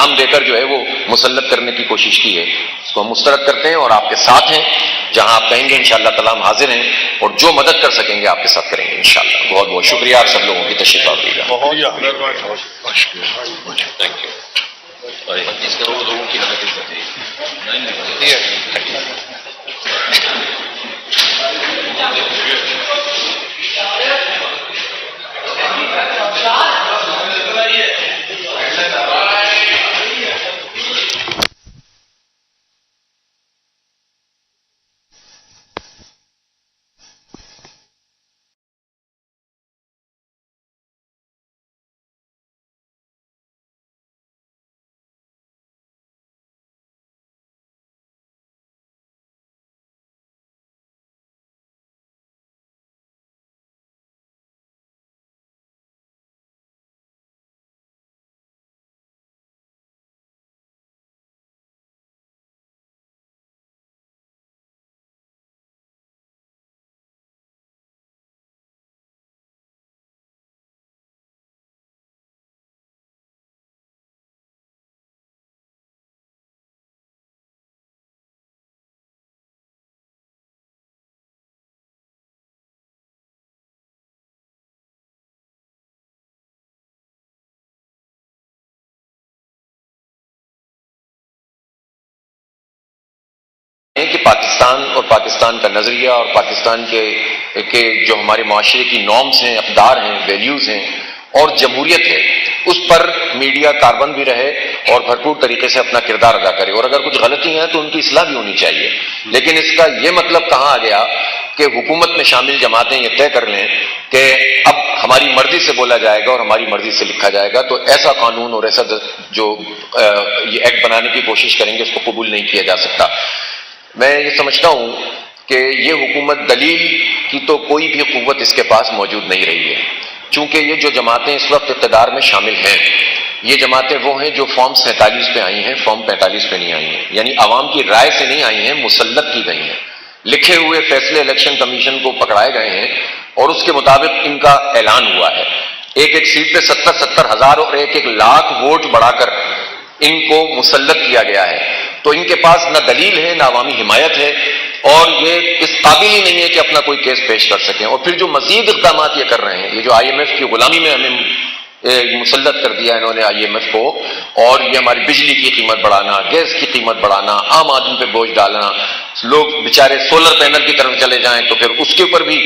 نام دے کر جو ہے وہ مسلط کرنے کی کوشش کی ہے، اس کو ہم مسترد کرتے ہیں اور آپ کے ساتھ ہیں، جہاں آپ کہیں گے انشاءاللہ تعالیٰ ہم حاضر ہیں، اور جو مدد کر سکیں گے آپ کے ساتھ کریں گے انشاءاللہ۔ بہت بہت شکریہ آپ سب لوگوں کی تشریف آوری کا۔ کہ پاکستان اور پاکستان کا نظریہ اور پاکستان کے جو ہمارے معاشرے کی نارمز ہیں، اقدار ہیں، ویلیوز ہیں اور جمہوریت ہے، اس پر میڈیا کاربند بھی رہے اور بھرپور طریقے سے اپنا کردار ادا کرے، اور اگر کچھ غلطی ہیں تو ان کی اصلاح بھی ہونی چاہیے۔ لیکن اس کا یہ مطلب کہاں آ گیا کہ حکومت میں شامل جماعتیں یہ طے کر لیں کہ اب ہماری مرضی سے بولا جائے گا اور ہماری مرضی سے لکھا جائے گا، تو ایسا قانون اور ایسا جو یہ ایکٹ بنانے کی کوشش کریں گے اس کو قبول نہیں کیا جا سکتا۔ میں یہ سمجھتا ہوں کہ یہ حکومت دلیل کی تو کوئی بھی قوت اس کے پاس موجود نہیں رہی ہے، چونکہ یہ جو جماعتیں اس وقت اقتدار میں شامل ہیں، یہ جماعتیں وہ ہیں جو فارم 47 پہ آئی ہیں، فارم 45 پہ نہیں آئی ہیں، یعنی عوام کی رائے سے نہیں آئی ہیں، مسلط کی گئی ہیں، لکھے ہوئے فیصلے الیکشن کمیشن کو پکڑائے گئے ہیں اور اس کے مطابق ان کا اعلان ہوا ہے۔ ایک ایک سیٹ پہ 70 ہزار اور ایک لاکھ ووٹ بڑھا کر ان کو مسلط کیا گیا ہے، تو ان کے پاس نہ دلیل ہے نہ عوامی حمایت ہے، اور یہ اس قابل ہی نہیں ہے کہ اپنا کوئی کیس پیش کر سکیں۔ اور پھر جو مزید اقدامات یہ کر رہے ہیں، یہ جو IMF کی غلامی میں ہمیں مسلط کر دیا انہوں نے IMF کو، اور یہ ہماری بجلی کی قیمت بڑھانا، گیس کی قیمت بڑھانا، عام آدمی پہ بوجھ ڈالنا، لوگ بیچارے سولر پینل کی طرف چلے جائیں تو پھر اس کے اوپر بھی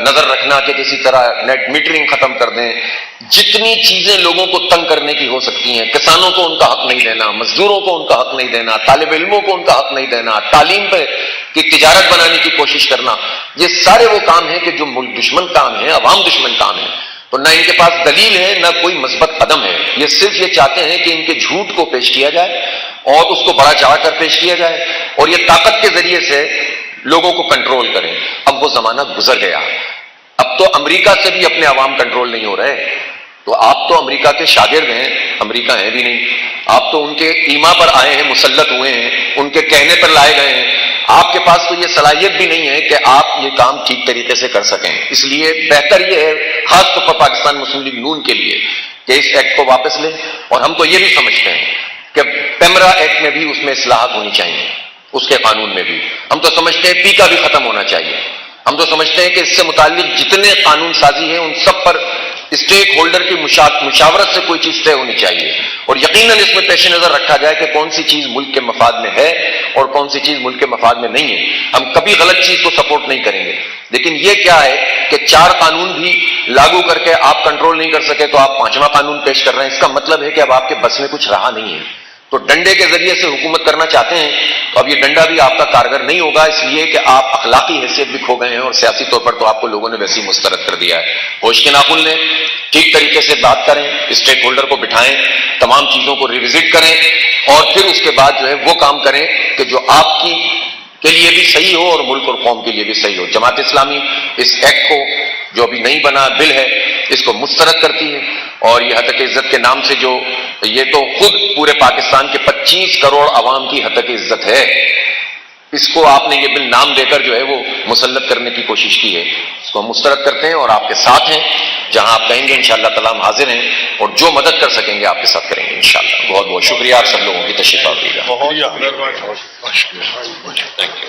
نظر رکھنا کہ کسی طرح نیٹ میٹرنگ ختم کر دیں، جتنی چیزیں لوگوں کو تنگ کرنے کی ہو سکتی ہیں، کسانوں کو ان کا حق نہیں دینا، مزدوروں کو ان کا حق نہیں دینا، طالب علموں کو ان کا حق نہیں دینا، تعلیم پہ کی تجارت بنانے کی کوشش کرنا، یہ سارے وہ کام ہیں کہ جو ملک دشمن کام ہیں، عوام دشمن کام ہیں۔ تو نہ ان کے پاس دلیل ہے نہ کوئی مثبت قدم ہے، یہ صرف یہ چاہتے ہیں کہ ان کے جھوٹ کو پیش کیا جائے اور اس کو بڑا چڑھا کر پیش کیا جائے اور یہ طاقت کے ذریعے سے لوگوں کو کنٹرول کریں۔ اب وہ زمانہ گزر گیا، اب تو امریکہ سے بھی اپنے عوام کنٹرول نہیں ہو رہے، تو آپ تو امریکہ کے شاگرد ہیں، امریکہ ہیں بھی نہیں، آپ تو ان کے ایما پر آئے ہیں، مسلط ہوئے ہیں، ان کے کہنے پر لائے گئے ہیں، آپ کے پاس تو یہ صلاحیت بھی نہیں ہے کہ آپ یہ کام ٹھیک طریقے سے کر سکیں۔ اس لیے بہتر یہ ہے خاص طور پر پاکستان مسلم لیگ نون کے لیے کہ اس ایکٹ کو واپس لیں، اور ہم تو یہ بھی سمجھتے ہیں کہ پیمرا ایکٹ میں بھی اس میں اصلاحات ہونی چاہیے، اس کے قانون میں بھی ہم تو سمجھتے ہیں پیکا بھی ختم ہونا چاہیے، ہم تو سمجھتے ہیں کہ اس سے متعلق جتنے قانون سازی ہیں ان سب پر اسٹیک ہولڈر کی مشاورت سے کوئی چیز طے ہونی چاہیے، اور یقیناً اس میں پیش نظر رکھا جائے کہ کون سی چیز ملک کے مفاد میں ہے اور کون سی چیز ملک کے مفاد میں نہیں ہے۔ ہم کبھی غلط چیز کو سپورٹ نہیں کریں گے، لیکن یہ کیا ہے کہ 4 قانون بھی لاگو کر کے آپ کنٹرول نہیں کر سکے تو آپ 5واں قانون پیش کر رہے ہیں، اس کا مطلب ہے کہ اب آپ کے بس میں کچھ رہا نہیں ہے، تو ڈنڈے کے ذریعے سے حکومت کرنا چاہتے ہیں تو اب یہ ڈنڈا بھی آپ کا کارگر نہیں ہوگا، اس لیے کہ آپ اخلاقی حیثیت بھی کھو گئے ہیں اور سیاسی طور پر تو آپ کو لوگوں نے ویسے ہی مسترد کر دیا ہے۔ ہوش کے ناخن لیں، ٹھیک طریقے سے بات کریں، اسٹیک ہولڈر کو بٹھائیں، تمام چیزوں کو ریوزٹ کریں، اور پھر اس کے بعد جو ہے وہ کام کریں کہ جو آپ کی کے لیے بھی صحیح ہو اور ملک اور قوم کے لیے بھی صحیح ہو۔ جماعت اسلامی اس ایکٹ کو جو ابھی نہیں بنا بل ہے اس کو مسترد کرتی ہے، اور یہ حقیق عزت کے نام سے جو یہ تو خود پورے پاکستان کے 25 کروڑ عوام کی حقیق عزت ہے، اس کو آپ نے یہ بل نام دے کر جو ہے وہ مسلط کرنے کی کوشش کی ہے، اس کو ہم مسترد کرتے ہیں اور آپ کے ساتھ ہیں، جہاں آپ کہیں گے انشاءاللہ تعالی ہم حاضر ہیں اور جو مدد کر سکیں گے آپ کے ساتھ کریں گے انشاءاللہ۔ بہت بہت شکریہ آپ سب لوگوں کی تشریف آوری کا۔ بہت شکریہ۔